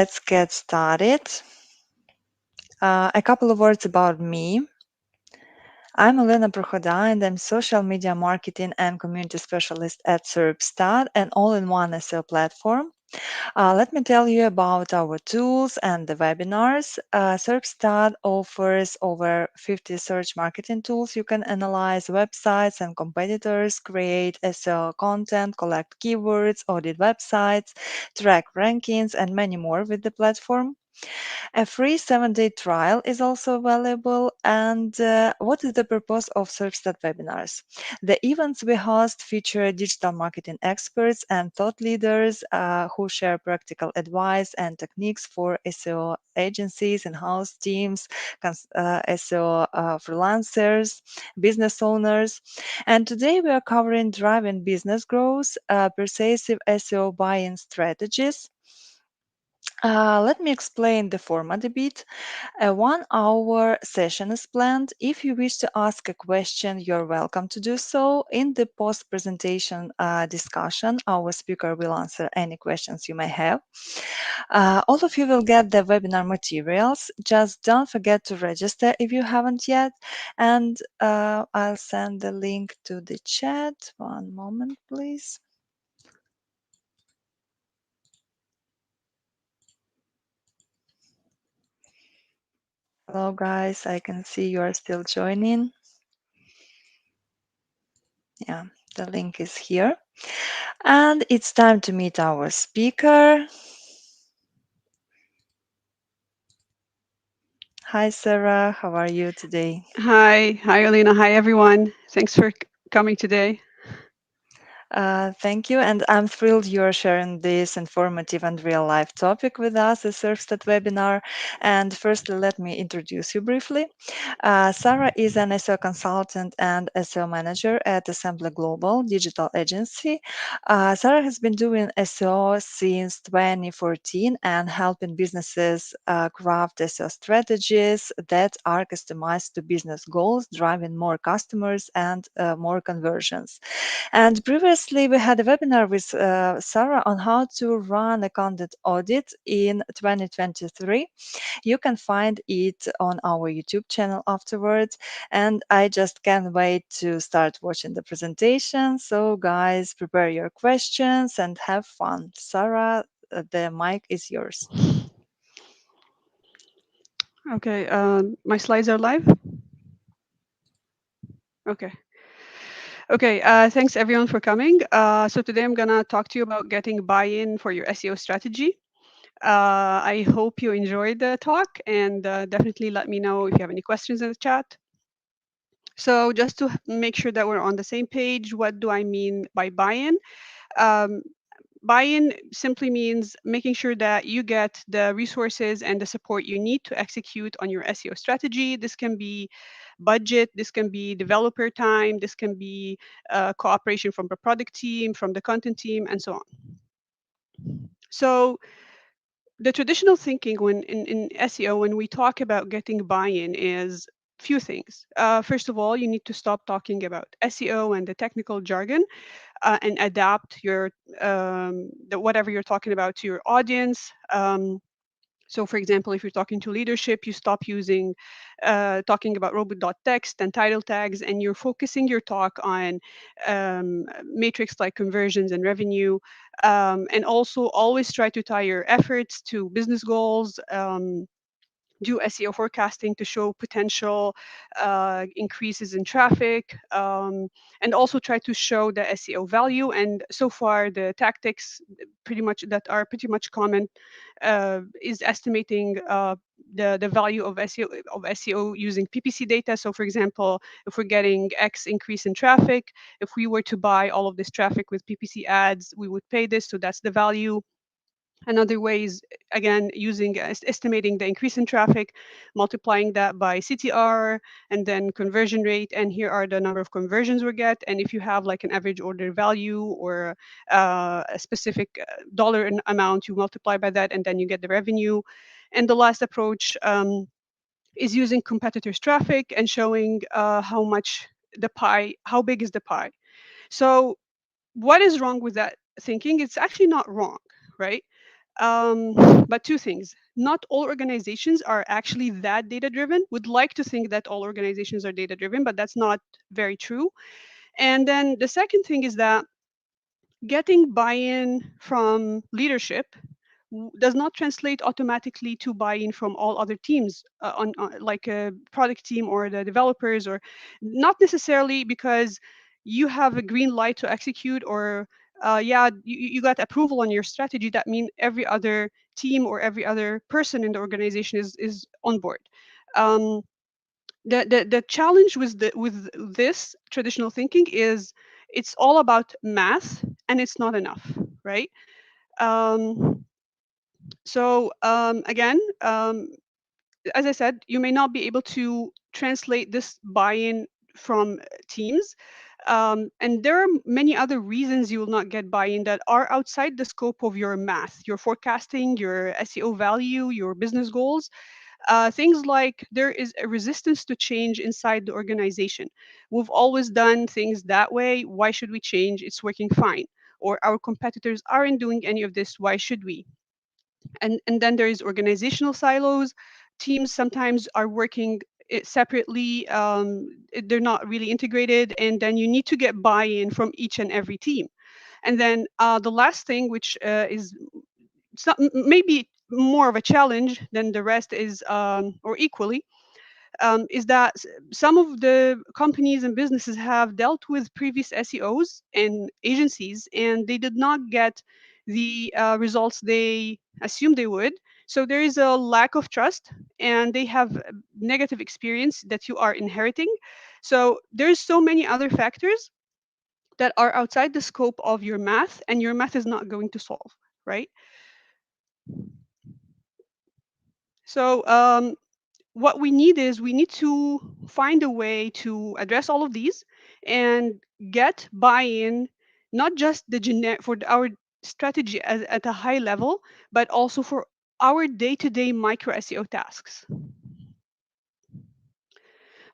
Let's get started. A couple of words about me. I'm Elena Prohoda and I'm social media marketing and community specialist at Serpstat, an all-in-one SEO platform. Let me tell you about our tools and the webinars. Serpstat offers over 50 search marketing tools. You can analyze websites and competitors, create SEO content, collect keywords, audit websites, track rankings, and many more with the platform. A free 7-day trial is also available. And what is the purpose of Serpstat webinars? The events we host feature digital marketing experts and thought leaders who share practical advice and techniques for SEO agencies, in-house teams, SEO freelancers, business owners. And today we are covering driving business growth, persuasive SEO buy-in strategies. Let me explain the format a bit. A 1 hour session is planned. If you wish to ask a question, you're welcome to do so. In the post presentation discussion, our speaker will answer any questions you may have. All of you will get the webinar materials. Just don't forget to register if you haven't yet. And I'll send the link to the chat. One moment, please. Hello, guys. I can see you are still joining. Yeah, the link is here. And it's time to meet our speaker. Hi, Sarah. How are you today? Hi, Alina. Hi, everyone. Thanks for coming today. Thank you. And I'm thrilled you're sharing this informative and real life topic with us, the Serpstat webinar. And firstly, let me introduce you briefly. Sara is an SEO consultant and SEO manager at Assembly Global digital agency. Sara has been doing SEO since 2014 and helping businesses craft SEO strategies that are customized to business goals, driving more customers and more conversions. And previously, we had a webinar with Sarah on how to run a content audit in 2023. You can find it on our YouTube channel afterwards. And I just can't wait to start watching the presentation. So, guys, prepare your questions and have fun. Sarah, the mic is yours. Okay, my slides are live. Okay. Okay, thanks everyone for coming. So today I'm gonna talk to you about getting buy-in for your SEO strategy. I hope you enjoyed the talk and definitely let me know if you have any questions in the chat. So just to make sure that we're on the same page, what do I mean by buy-in? Um, Buy-in simply means making sure that you get the resources and the support you need to execute on your SEO strategy. This can be budget, this can be developer time, this can be cooperation from the product team, from the content team, and so on. So the traditional thinking when in SEO, when we talk about getting buy-in, is few things. First of all, you need to stop talking about SEO and the technical jargon and adapt your whatever you're talking about to your audience. So, for example, if you're talking to leadership, you stop using talking about robot.txt and title tags, and you're focusing your talk on metrics like conversions and revenue. And also always try to tie your efforts to business goals. Do SEO forecasting to show potential increases in traffic, and also try to show the SEO value. And so far, the tactics pretty much common is estimating the value of SEO using PPC data. So, for example, if we're getting X increase in traffic, if we were to buy all of this traffic with PPC ads, we would pay this. So that's the value. Another way is, again, using estimating the increase in traffic, multiplying that by CTR, and then conversion rate. And here are the number of conversions we get. And if you have like an average order value or a specific dollar amount, you multiply by that, and then you get the revenue. And the last approach is using competitors' traffic and showing how big is the pie. So what is wrong with that thinking? It's actually not wrong, right? But two things. Not all organizations are actually that data driven. Would like to think that all organizations are data driven, but that's not very true. And then the second thing is that getting buy-in from leadership does not translate automatically to buy-in from all other teams, on like a product team or the developers, or not necessarily because you have a green light to execute, or yeah, you got approval on your strategy. That means every other team or every other person in the organization is on board. Um, the challenge with this traditional thinking is it's all about math and it's not enough, right? Um, again, as I said, you may not be able to translate this buy-in from teams. And there are many other reasons you will not get buy-in that are outside the scope of your math, your forecasting, your SEO value, your business goals. Things like there is a resistance to change inside the organization. We've always done things that way. Why should we change? It's working fine. Or our competitors aren't doing any of this. Why should we? And then there is organizational silos. Teams sometimes are working separately. They're not really integrated, and then you need to get buy-in from each and every team. And then the last thing, which is maybe more of a challenge than the rest, is or equally, is that some of the companies and businesses have dealt with previous SEOs and agencies, and they did not get the results they assumed they would. So there is a lack of trust, and they have a negative experience that you are inheriting. So there's so many other factors that are outside the scope of your math, and your math is not going to solve, right? So what we need is we need to find a way to address all of these and get buy-in, not just the for our strategy at a high level, but also for our day-to-day micro SEO tasks.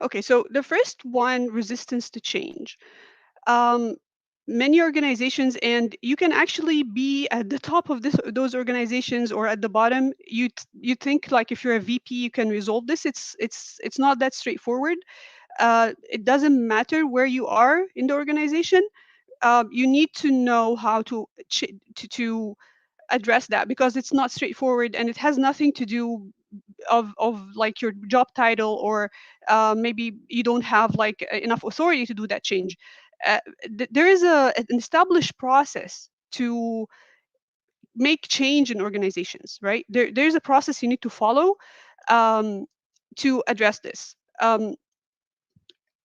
Okay, so the first one, resistance to change. Um, Many organizations, and you can actually be at the top of those organizations or at the bottom. You think like if you're a VP you can resolve this. It's not that straightforward. It doesn't matter where you are in the organization. You need to know how to address that, because it's not straightforward, and it has nothing to do of like your job title, or maybe you don't have like enough authority to do that change. There is an established process to make change in organizations, right? There's a process you need to follow um, to address this.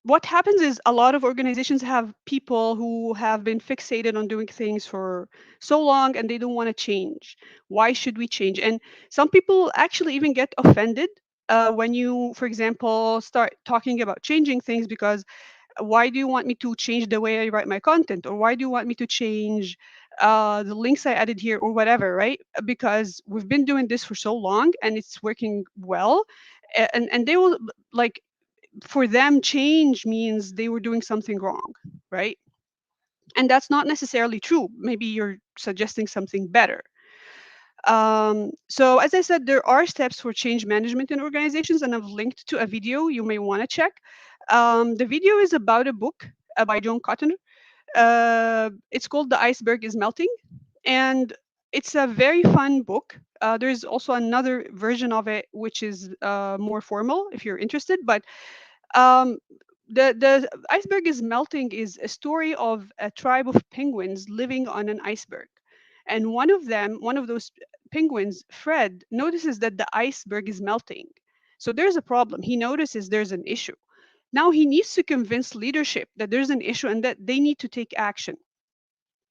What happens is a lot of organizations have people who have been fixated on doing things for so long, and they don't want to change. Why should we change? And some people actually even get offended when you, for example, start talking about changing things, because why do you want me to change the way I write my content? Or why do you want me to change the links I added here, or whatever, right? Because we've been doing this for so long and it's working well. And they will, like, for them, change means they were doing something wrong, right? And that's not necessarily true. Maybe you're suggesting something better. So as I said, there are steps for change management in organizations, and I've linked to a video you may want to check. The video is about a book by John Cotton. It's called The Iceberg is Melting, and it's a very fun book. There's also another version of it which is more formal if you're interested, but um, the iceberg is melting is a story of a tribe of penguins living on an iceberg. And one of those penguins, Fred, notices that the iceberg is melting. So there's a problem. He notices there's an issue. Now he needs to convince leadership that there's an issue and that they need to take action.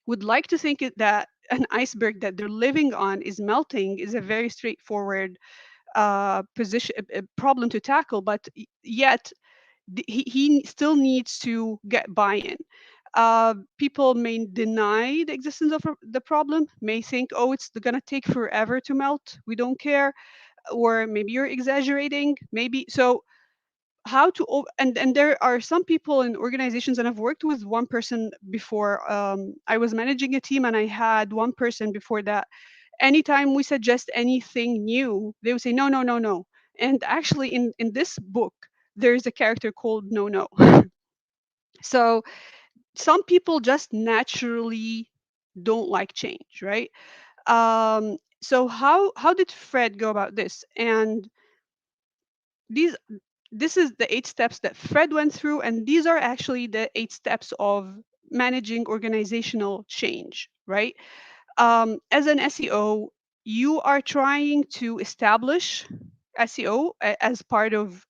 Would like to think that an iceberg that they're living on is melting is a very straightforward position, problem to tackle, but yet he still needs to get buy-in. People may deny the existence of the problem, may think, oh, it's going to take forever to melt. We don't care. Or maybe you're exaggerating. Maybe so. How to and there are some people in organizations, and I've worked with one person before. I was managing a team, and I had one person before that, anytime we suggest anything new, they would say no, no, no, no. And actually, in this book, there is a character called No No. So some people just naturally don't like change, right? So how did Fred go about this? And these this is the 8 steps that Fred went through, and these are actually the 8 steps of managing organizational change, right? As an SEO, you are trying to establish SEO as part of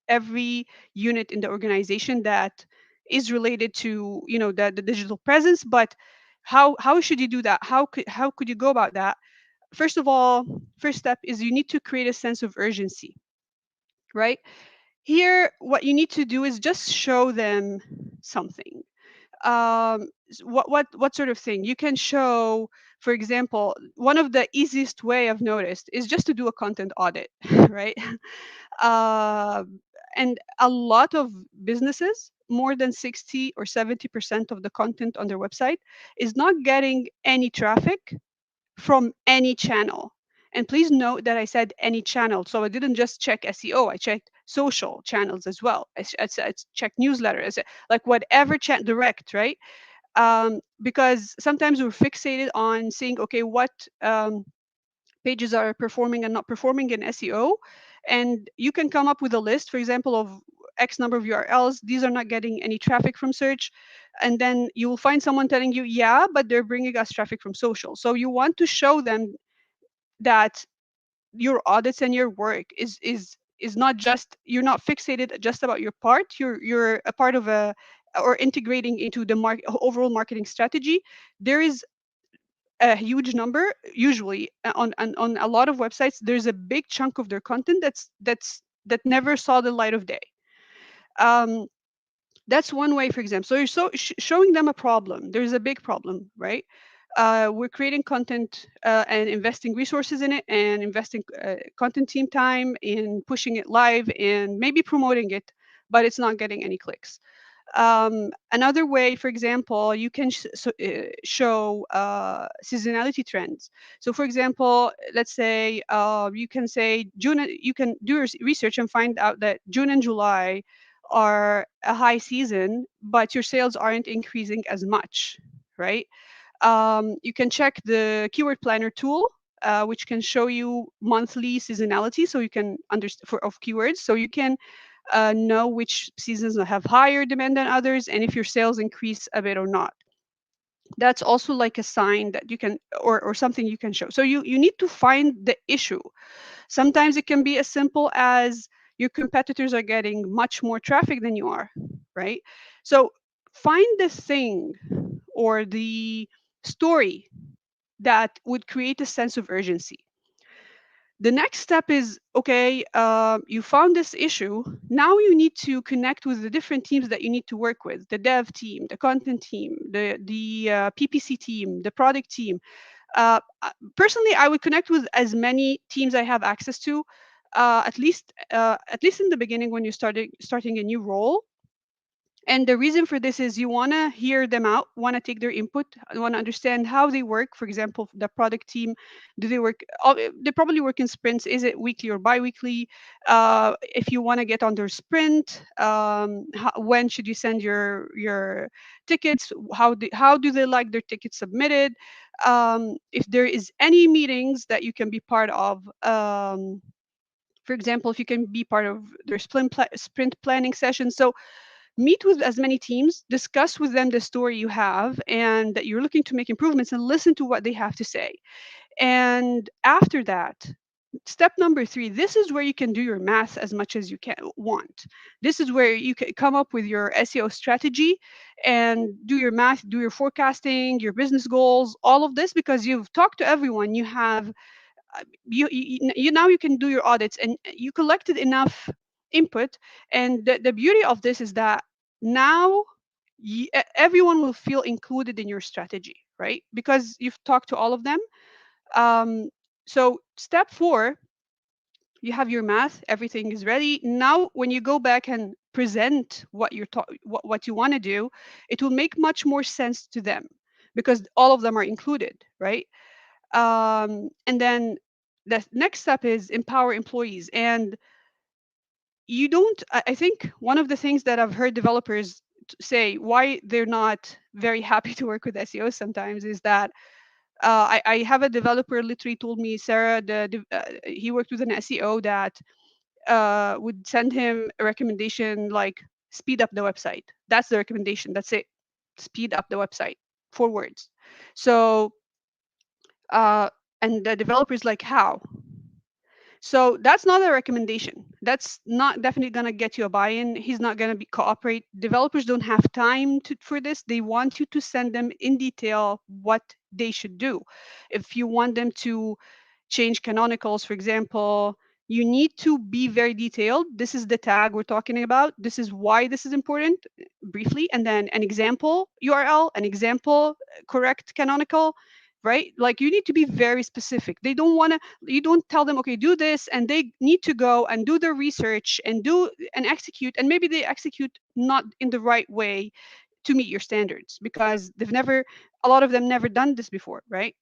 every unit in the organization that is related to, the digital presence. But how should you do that? How could you go about that? First of all, first step is you need to create a sense of urgency, right? Here, what you need to do is just show them something. What sort of thing you can show? For example, one of the easiest way I've noticed is just to do a content audit, right? uh, and a lot of businesses, more than 60 or 70% of the content on their website is not getting any traffic from any channel. And please note that I said any channel. So I didn't just check SEO, I checked social channels as well. I checked newsletters, like whatever direct, right? Because sometimes we're fixated on seeing, okay, what pages are performing and not performing in SEO. And you can come up with a list, for example, of X number of URLs. These are not getting any traffic from search. And then you will find someone telling you, yeah, but they're bringing us traffic from social. So you want to show them that your audits and your work is not just, you're not fixated just about your part. You're a part of a, or integrating into the overall marketing strategy. There is a huge number, usually on a lot of websites, there's a big chunk of their content that never saw the light of day. um, that's one way, for example. So you're showing them a problem. There's a big problem, right? We're creating content and investing resources in it, and investing content team time in pushing it live and maybe promoting it, but it's not getting any clicks. Another way, for example, you can show seasonality trends. So, for example, let's say you can say June. You can do your research and find out that June and July are a high season, but your sales aren't increasing as much, right? You can check the keyword planner tool, which can show you monthly seasonality, so you can understand of keywords, so you can know which seasons have higher demand than others, and if your sales increase a bit or not. That's also like a sign that you can, or something you can show. So you need to find the issue. Sometimes it can be as simple as your competitors are getting much more traffic than you are, right? So find the thing or the story that would create a sense of urgency. The next step is, okay, you found this issue. Now you need to connect with the different teams that you need to work with: the dev team, the content team, the PPC team, the product team. Personally, I would connect with as many teams I have access to, at least in the beginning when you're starting a new role. And the reason for this is you want to hear them out, want to take their input, want to understand how they work. For example, the product team, do they work? They probably work in sprints. Is it weekly or bi-weekly? If you want to get on their sprint, when should you send your tickets? How do they like their tickets submitted? If there is any meetings that you can be part of. For example, if you can be part of their sprint planning sessions. So meet with as many teams, discuss with them the story you have and that you're looking to make improvements, and listen to what they have to say. And after that, step number 3, this is where you can do your math as much as you can want. This is where you can come up with your SEO strategy and do your math, do your forecasting, your business goals, all of this, because you've talked to everyone. You have you now you can do your audits, and you collected enough input. And the beauty of this is that now everyone will feel included in your strategy, right? Because you've talked to all of them. So step 4, you have your math, everything is ready. Now when you go back and present what what you want to do, it will make much more sense to them because all of them are included, right? And then the next step is empower employees. And you don't, I think one of the things that I've heard developers say why they're not very happy to work with SEO sometimes is that I have a developer literally told me, Sarah, he worked with an SEO that would send him a recommendation like speed up the website. That's the recommendation. That's it. Speed up the website. 4 words. So, uh, and the developer is like, how? So that's not a recommendation. That's not definitely going to get you a buy-in. He's not going to be cooperate. Developers don't have time for this. They want you to send them in detail what they should do. If you want them to change canonicals, for example, you need to be very detailed. This is the tag we're talking about. This is why this is important, briefly, and then an example URL, an example correct canonical, right? Like you need to be very specific. They don't want to, you don't tell them, okay, do this, and they need to go and do their research and do and execute, and maybe they execute not in the right way to meet your standards because a lot of them never done this before, right?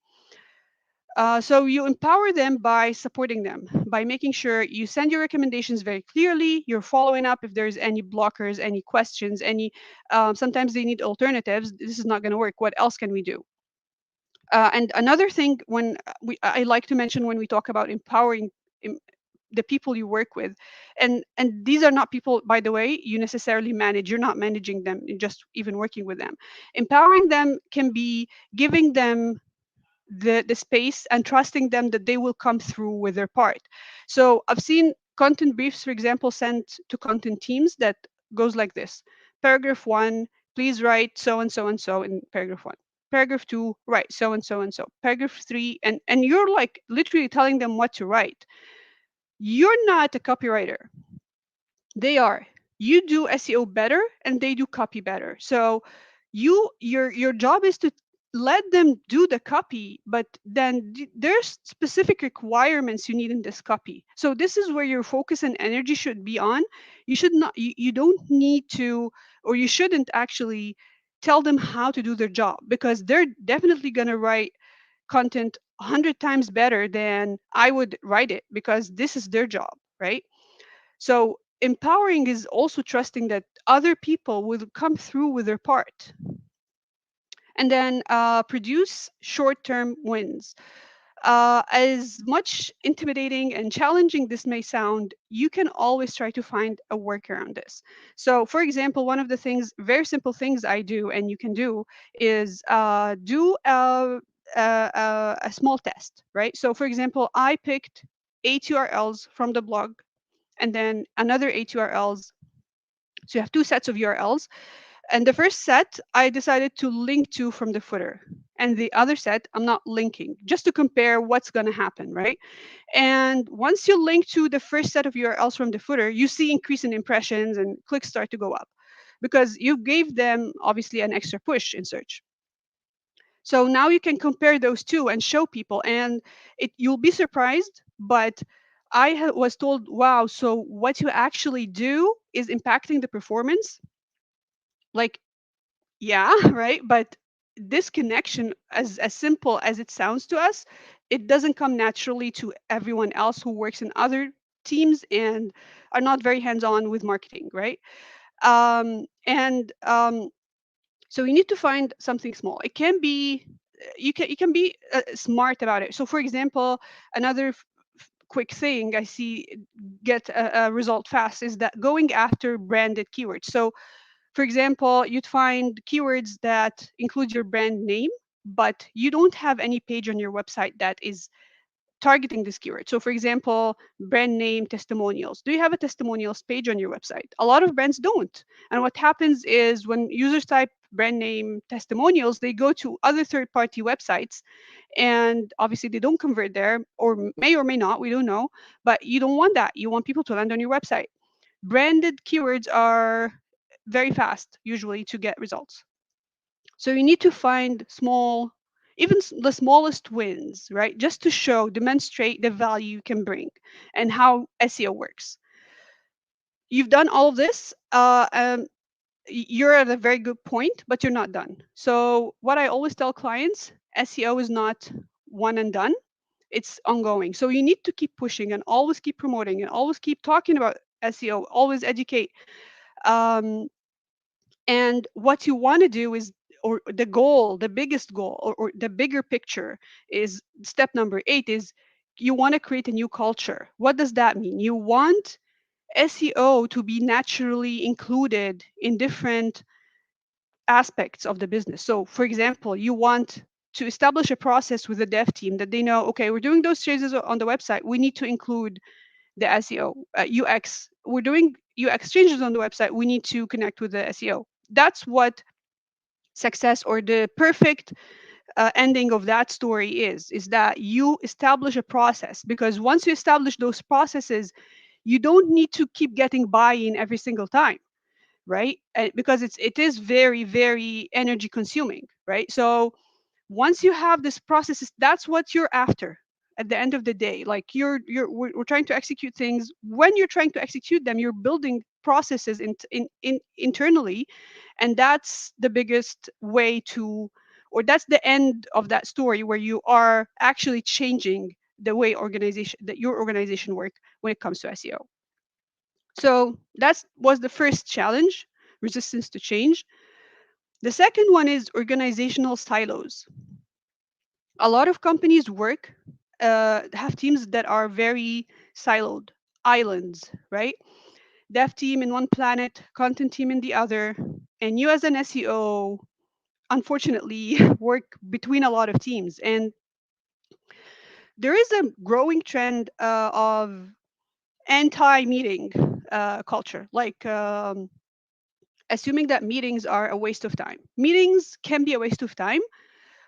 So you empower them by supporting them, by making sure you send your recommendations very clearly. You're following up if there's any blockers, any questions, any. Sometimes they need alternatives. This is not going to work. What else can we do? And another thing, when I like to mention when we talk about empowering the people you work with, and these are not people, by the way, you necessarily manage. You're not managing them. You're just even working with them. Empowering them can be giving them the space and trusting them that they will come through with their part. So I've seen content briefs, for example, sent to content teams that goes like this: paragraph 1, please write so and so and so in paragraph 1. Paragraph 2, write so and so and so. Paragraph 3, and you're like literally telling them what to write. You're not a copywriter. They are. You do SEO better and they do copy better. So your job is to let them do the copy, but then there's specific requirements you need in this copy. So this is where your focus and energy should be on. You should not, you don't need to, or you shouldn't actually tell them how to do their job, because they're definitely going to write content 100 times better than I would write it, because this is their job, right? So empowering is also trusting that other people will come through with their part. And then produce short-term wins. As much intimidating and challenging this may sound, you can always try to find a workaround this. So, for example, one of the things, very simple things I do and you can do is do a small test, right? So, for example, I picked 8 URLs from the blog and then another 8 URLs. So you have 2 sets of URLs. And the first set, I decided to link to from the footer. And the other set, I'm not linking, just to compare what's going to happen, right? And once you link to the first set of URLs from the footer, you see increase in impressions and clicks start to go up because you gave them obviously an extra push in search. So now you can compare those two and show people, and you'll be surprised, but I was told, wow, so what you actually do is impacting the performance. Like, yeah, right? But this connection, as simple as it sounds to us, it doesn't come naturally to everyone else who works in other teams and are not very hands-on with marketing, right? And so you need to find something small. It can be you can be smart about it. So for example, another quick thing I see get a result fast is that going after branded keywords. So for example, you'd find keywords that include your brand name, but you don't have any page on your website that is targeting this keyword. So for example, brand name testimonials. Do you have a testimonials page on your website? A lot of brands don't. And what happens is when users type brand name testimonials, they go to other third-party websites, and obviously they don't convert there, or may not, we don't know, but you don't want that. You want people to land on your website. Branded keywords are very fast usually to get results. So you need to find small, even the smallest wins, right? Just to show, demonstrate the value you can bring and how SEO works. You've done all of this. You're at a very good point, but you're not done. So what I always tell clients, SEO is not one and done. It's ongoing. So you need to keep pushing and always keep promoting and always keep talking about SEO, always educate. Um, and what you want to do is, or the goal, the biggest goal, or the bigger picture is step number 8 is you want to create a new culture. What does that mean? You want SEO to be naturally included in different aspects of the business. So, for example, you want to establish a process with the dev team that they know, okay, we're doing those changes on the website. We need to include the SEO, UX. We're doing UX changes on the website. We need to connect with the SEO. That's what success or the perfect ending of that story is that you establish a process, because once you establish those processes, you don't need to keep getting buy-in every single time, right? Because it is very, very energy consuming, right? So once you have this process, that's what you're after at the end of the day. Like we're trying to execute things. When you're trying to execute them, you're building processes in internally, and that's the biggest way to, or that's the end of that story, where you are actually changing the way your organization work when it comes to SEO. So that was the first challenge, resistance to change. The second one is organizational silos. A lot of companies have teams that are very siloed, islands, right? Dev team in one planet, content team in the other, and you as an SEO, unfortunately, work between a lot of teams. And there is a growing trend of anti-meeting culture, like assuming that meetings are a waste of time. Meetings can be a waste of time,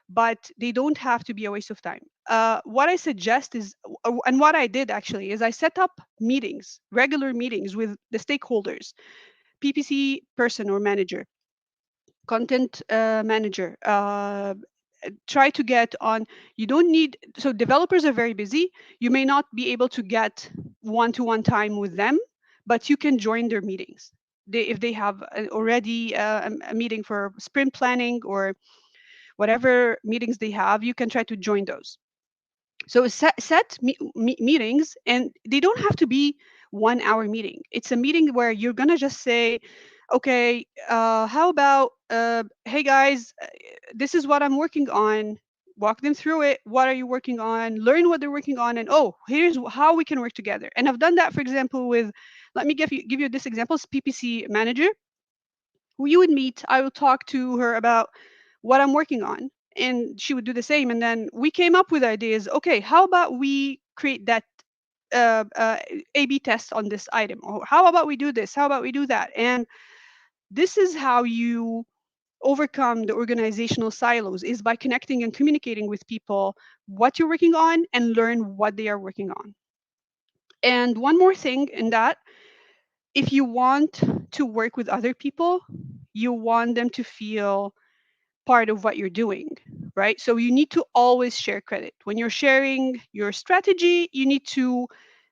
but they don't have to be a waste of time. What I suggest is, and what I did actually, is I set up meetings, regular meetings with the stakeholders, PPC person or manager, content manager. Try to get on. You don't need, so developers are very busy. You may not be able to get one-to-one time with them, but you can join their meetings. If they have already a meeting for sprint planning or whatever meetings they have, you can try to join those. So meetings, and they don't have to be 1 hour meeting. It's a meeting where you're gonna just say, okay, how about, hey guys, this is what I'm working on. Walk them through it. What are you working on? Learn what they're working on, and oh, here's how we can work together. And I've done that, for example, with, let me give you this example. PPC manager who you would meet. I would talk to her about what I'm working on, and she would do the same. And then we came up with ideas. Okay, how about we create that uh, uh, A/B test on this item? Or how about we do this? How about we do that? And this is how you overcome the organizational silos, is by connecting and communicating with people what you're working on and learn what they are working on. And one more thing in that, if you want to work with other people, you want them to feel part of what you're doing, right? So you need to always share credit. When you're sharing your strategy, you need to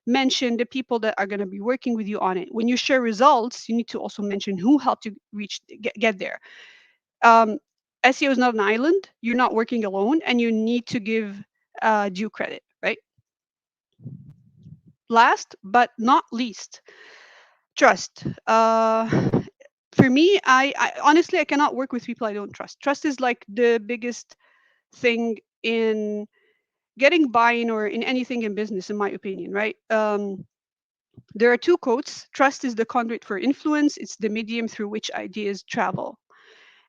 mention the people that are going to be working with you on it. When you share results, you need to also mention who helped you get there. Um, SEO is not an island. You're not working alone, and you need to give due credit, right? Last but not least, trust. For me, I honestly, I cannot work with people I don't trust. Trust is like the biggest thing in getting buy-in or in anything in business, in my opinion, right? There are two quotes. Trust is the conduit for influence. It's the medium through which ideas travel.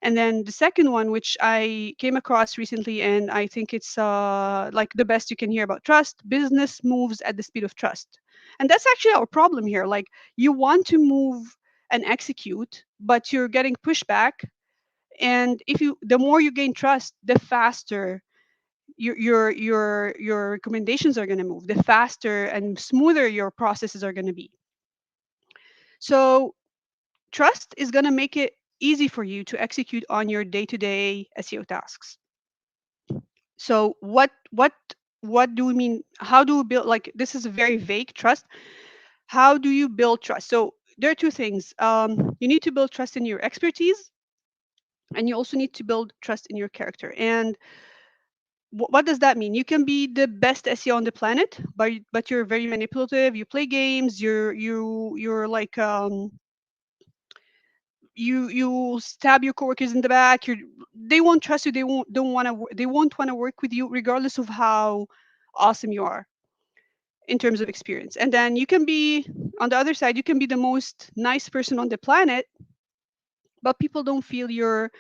And then the second one, which I came across recently, and I think it's like the best you can hear about trust: business moves at the speed of trust. And that's actually our problem here. Like, you want to move and execute, but you're getting pushback. And the more you gain trust, the faster your recommendations are going to move, the faster and smoother your processes are going to be. So trust is going to make it easy for you to execute on your day-to-day SEO tasks. So what do we mean? How do we build, like, this is a very vague trust. How do you build trust? So there are two things. You need to build trust in your expertise, and you also need to build trust in your character. And what does that mean? You can be the best SEO on the planet, but you're very manipulative. You play games. You're like you stab your coworkers in the back. They won't trust you. They won't want to work with you regardless of how awesome you are in terms of experience. And then you can be on the other side. You can be the most nice person on the planet, but people don't feel you're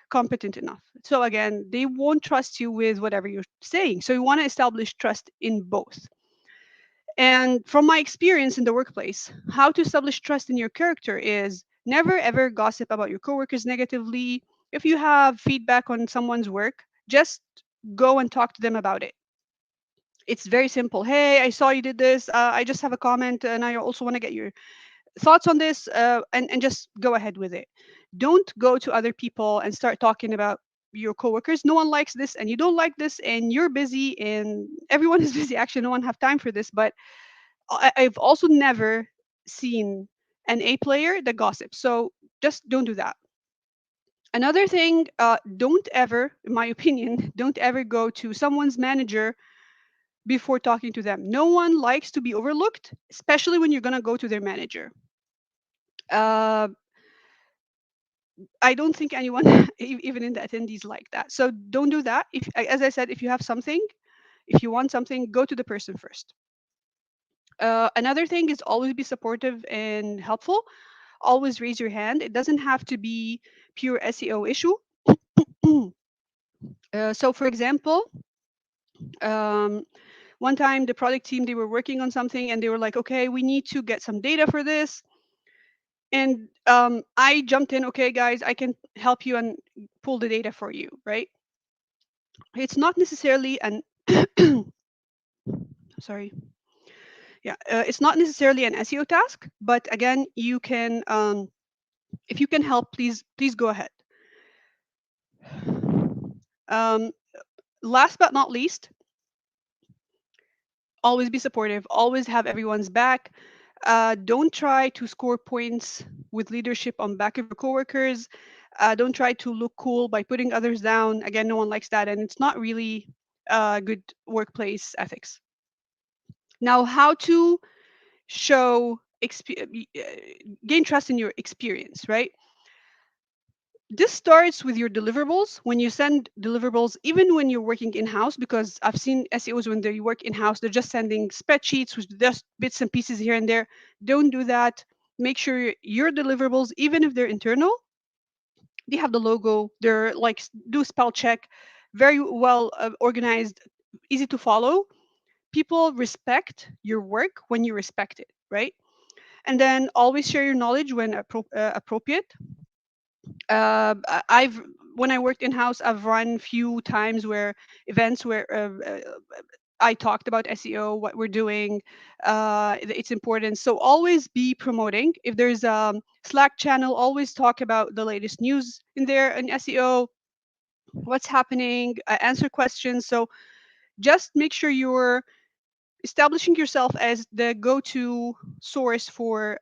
competent enough. So again, they won't trust you with whatever you're saying. So you want to establish trust in both. And from my experience in the workplace, how to establish trust in your character is never ever gossip about your coworkers negatively. If you have feedback on someone's work, just go and talk to them about it. It's very simple. Hey, I saw you did this. I just have a comment, and I also want to get your thoughts on this, and just go ahead with it. Don't go to other people and start talking about your coworkers. No one likes this, and you don't like this, and you're busy, and everyone is busy. Actually, no one have time for this. But I've also never seen an A player that gossips. So just don't do that. Another thing, don't ever, in my opinion, don't ever go to someone's manager before talking to them. No one likes to be overlooked, especially when you're going to go to their manager. Uh, I don't think anyone, even in the attendees, like that. So don't do that. If, as I said, if you have something, if you want something, go to the person first. Another thing is always be supportive and helpful. Always raise your hand. It doesn't have to be pure SEO issue. So, for example, um, one time the product team, they were working on something and they were like, okay, we need to get some data for this. And I jumped in, okay, guys, I can help you and pull the data for you, right? It's not necessarily an sorry, yeah, it's not necessarily an SEO task, but again, you can, if you can help, please go ahead. Um, Last but not least, always be supportive, always have everyone's back. Don't try to score points with leadership on back of your coworkers. Don't try to look cool by putting others down. Again, no one likes that, and it's not really good workplace ethics. Now, how to show gain trust in your experience, right? This starts with your deliverables. When you send deliverables, even when you're working in-house, because I've seen SEOs when they work in-house, they're just sending spreadsheets with just bits and pieces here and there. Don't do that. Make sure your deliverables, even if they're internal, they have the logo, they're like, do spell check, very well organized, easy to follow. People respect your work when you respect it, right? And then always share your knowledge when appropriate. I've when I worked in house, I've run few times where events where I talked about SEO, what we're doing, its importance. So always be promoting. If there's a Slack channel, always talk about the latest news in there in SEO, what's happening, answer questions. So just make sure you're establishing yourself as the go-to source for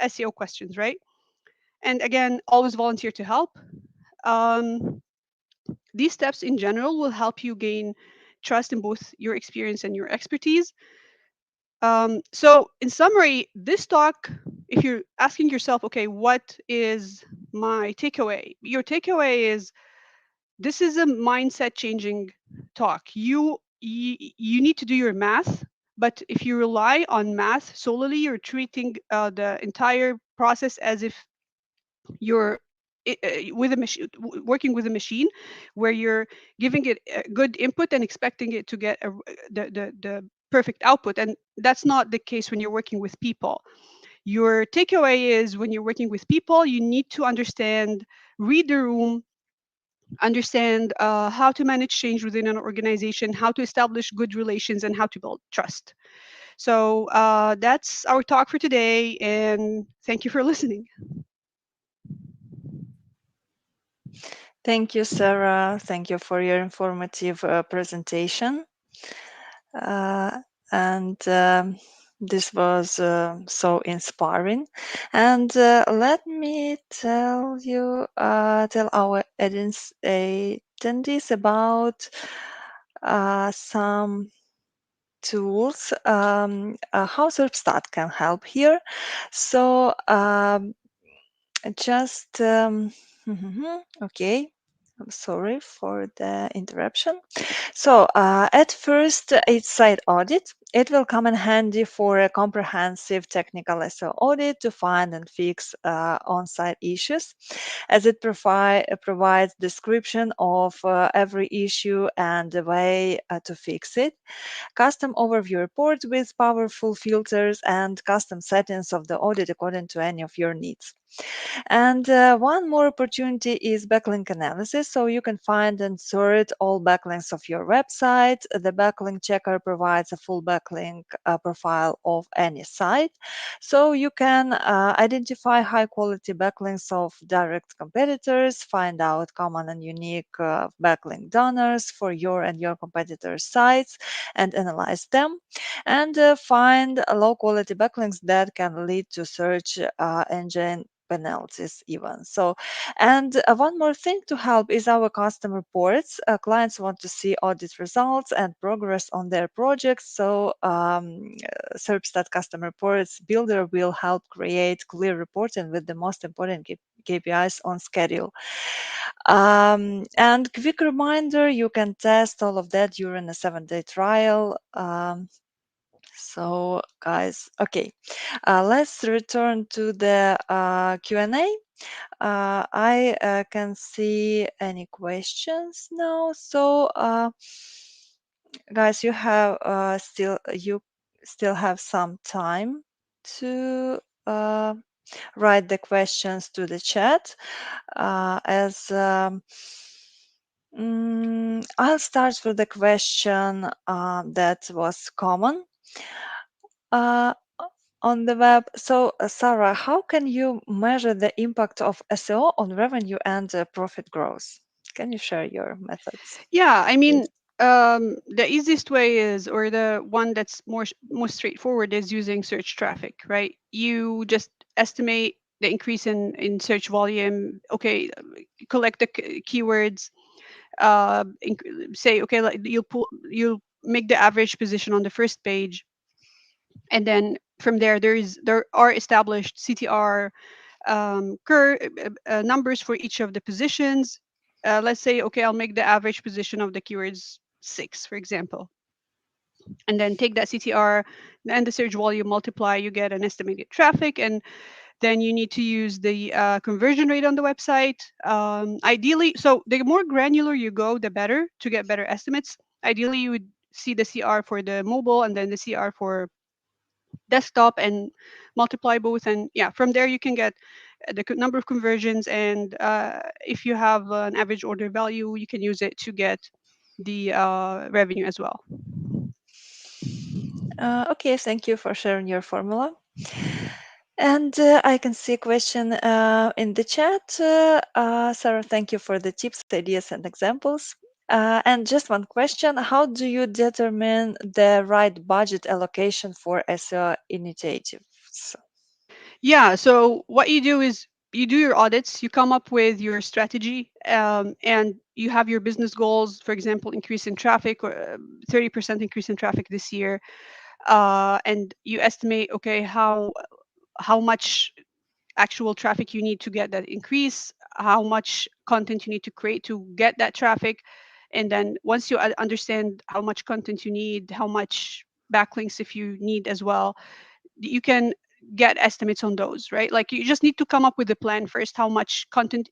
SEO questions, right? And again, always volunteer to help. Um, these steps in general will help you gain trust in both your experience and your expertise. So, in summary, this talk, if you're asking yourself, okay, what is my takeaway? Your takeaway is this is a mindset changing talk. You need to do your math, but if you rely on math solely, you're treating the entire process as if you're with a machine, working with a machine, where you're giving it a good input and expecting it to get the perfect output. And that's not the case when you're working with people. Your takeaway is when you're working with people, you need to understand, read the room, understand how to manage change within an organization, how to establish good relations, and how to build trust. So that's our talk for today, and thank you for listening. Thank you, Sarah. Thank you for your informative presentation. And this was so inspiring. And let me tell you, tell our audience attendees about some tools how Serpstat can help here. So just okay. I'm sorry for the interruption. So, at first, it's site audit. It will come in handy for a comprehensive technical SEO audit to find and fix on-site issues, as it provides description of every issue and the way to fix it, custom overview report with powerful filters, and custom settings of the audit according to any of your needs. And one more opportunity is backlink analysis. So you can find and sort all backlinks of your website. The backlink checker provides a full backlink profile of any site. So you can identify high quality backlinks of direct competitors, find out common and unique backlink donors for your and your competitors' sites, and analyze them, and find low quality backlinks that can lead to search engine penalties even. So, and one more thing to help is our custom reports. Clients want to see audit results and progress on their projects. So Serpstat custom reports builder will help create clear reporting with the most important KPIs on schedule. And quick reminder, you can test all of that during a 7-day trial. So guys, okay, let's return to the Q&A. I can see any questions now. So, guys, you still have some time to write the questions to the chat. As I'll start with the question that was common. Uh, on the web. So, Sarah, how can you measure the impact of SEO on revenue and profit growth? Can you share your methods, Yeah, I mean, please? the easiest way is, or the one that's most straightforward, is using search traffic, right? You just estimate the increase in search volume. Okay, collect the keywords. Say, okay, like you'll make the average position on the first page, and then from there are established CTR numbers for each of the positions. Let's say, okay, I'll make the average position of the keywords 6, for example, and then take that CTR and the search volume multiply, you get an estimated traffic, and then you need to use the conversion rate on the website. Ideally, so the more granular you go, the better to get better estimates. Ideally, you would see the CR for the mobile and then the CR for desktop and multiply both, and yeah, from there you can get the number of conversions, and if you have an average order value, you can use it to get the revenue as well. Okay, thank you for sharing your formula. And I can see a question in the chat. Sarah, thank you for the tips, ideas, and examples. And just one question: how do you determine the right budget allocation for SEO initiatives? Yeah, so what you do is you do your audits, you come up with your strategy, and you have your business goals, for example, increase in traffic, or 30% increase in traffic this year, and you estimate, okay, how much actual traffic you need to get that increase, how much content you need to create to get that traffic. And then once you understand how much content you need, how much backlinks if you need as well, you can get estimates on those, right? Like you just need to come up with a plan first, how much content,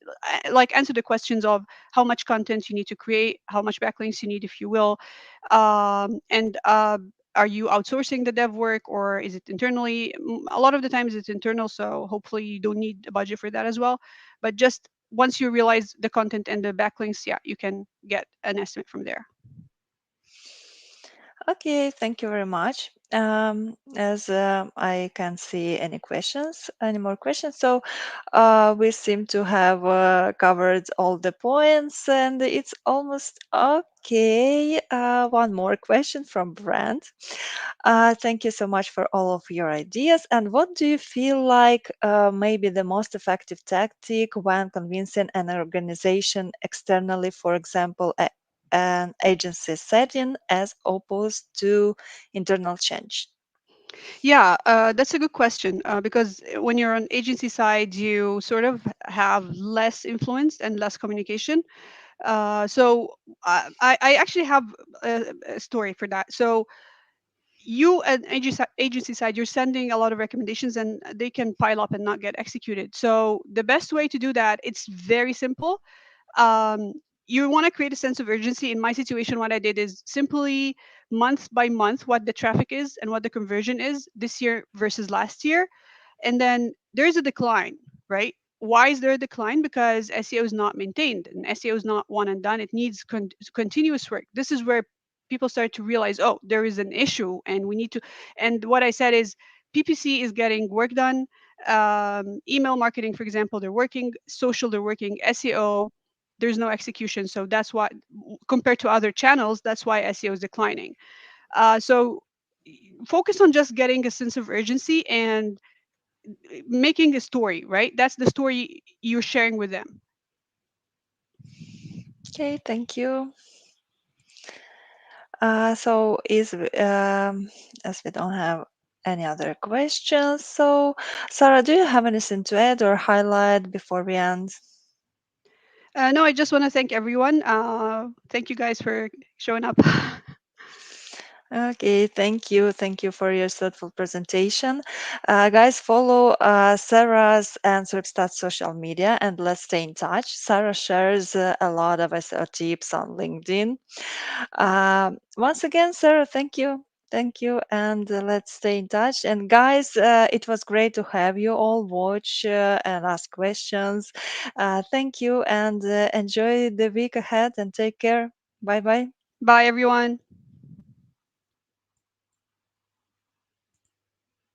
like answer the questions of how much content you need to create, how much backlinks you need, if you will, and are you outsourcing the dev work or is it internally? A lot of the times it's internal, so hopefully you don't need a budget for that as well. But just once you realize the content and the backlinks, yeah, you can get an estimate from there. Okay, thank you very much. As I can't see any more questions, so we seem to have covered all the points, and it's almost okay. One more question from Brand. Thank you so much for all of your ideas. And what do you feel like maybe the most effective tactic when convincing an organization externally, for example, an agency setting as opposed to internal change? Yeah, that's a good question because when you're on agency side, you sort of have less influence and less communication. So I actually have a story for that. So you at agency side, you're sending a lot of recommendations and they can pile up and not get executed. So the best way to do that, it's very simple. um, you want to create a sense of urgency. In my situation, what I did is simply month by month what the traffic is and what the conversion is this year versus last year. And then there's a decline, right? Why is there a decline? Because SEO is not maintained, and SEO is not one and done. It needs continuous work. This is where people start to realize, oh, there is an issue and we need to. And what I said is PPC is getting work done. Email marketing, for example, they're working. Social, they're working. SEO, there's no execution. So that's why, compared to other channels, that's why SEO is declining. So focus on just getting a sense of urgency and making a story, right? That's the story you're sharing with them. Okay, thank you. So as we don't have any other questions, so Sarah, do you have anything to add or highlight before we end? No, I just want to thank everyone. Thank you guys for showing up. Okay, thank you. Thank you for your thoughtful presentation. Guys, follow Sarah's and Serpstat social media and let's stay in touch. Sarah shares a lot of SEO tips on LinkedIn. Once again, Sarah, thank you. Thank you. And let's stay in touch. And guys, it was great to have you all watch and ask questions. Thank you and enjoy the week ahead and take care. Bye bye. Bye, everyone.